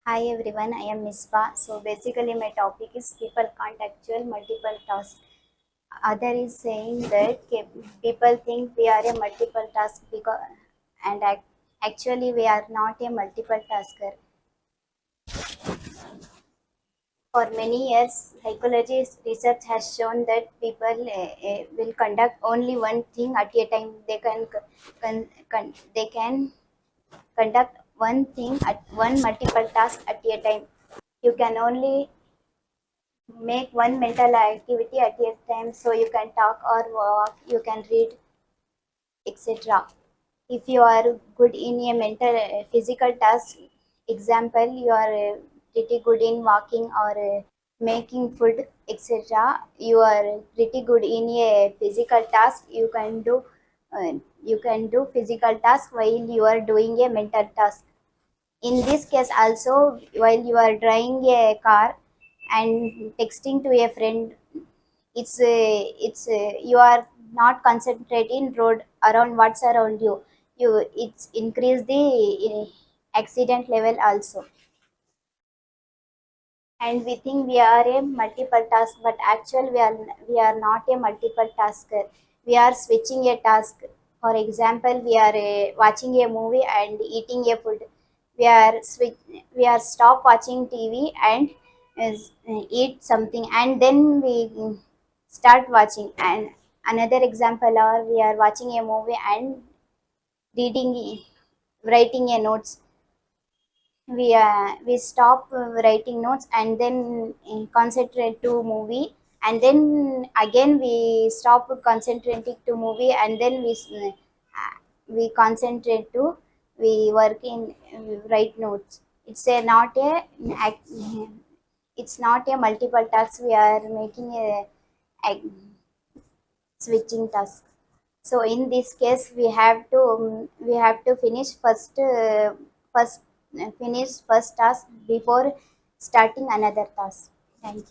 Hi everyone, I am Misbah. So basically my topic is people can't actual multiple tasks. Other is saying that people think we are a multiple task because and actually we are not a multiple tasker. For many years, psychology research has shown that people will conduct only one thing at a time. They can conduct one thing at one multiple task at a time. You can only make one mental activity at a time, so you can talk or walk, you can read, etc. If you are good in a mental physical task, example, you are pretty good in walking or making food, etc. You are pretty good in a physical task, uh, you can do physical task while you are doing a mental task. In this case also, while you are driving a car and texting to a friend, you are not concentrating road around what's around you. It's increase the accident level also. And we think we are a multiple task, but actually we are not a multiple tasker. We are switching a task. For example, we are watching a movie and eating a food. We are stop watching TV and eat something, and then we start watching. And another example, or we are watching a movie and reading writing a notes. We stop writing notes and then concentrate to movie, and then again we stop concentrating to movie, and then we concentrate to we work in write notes. It's a not a it's not a multiple task. We are making a switching task. So in this case, we have to first finish first task before starting another task. Thank you.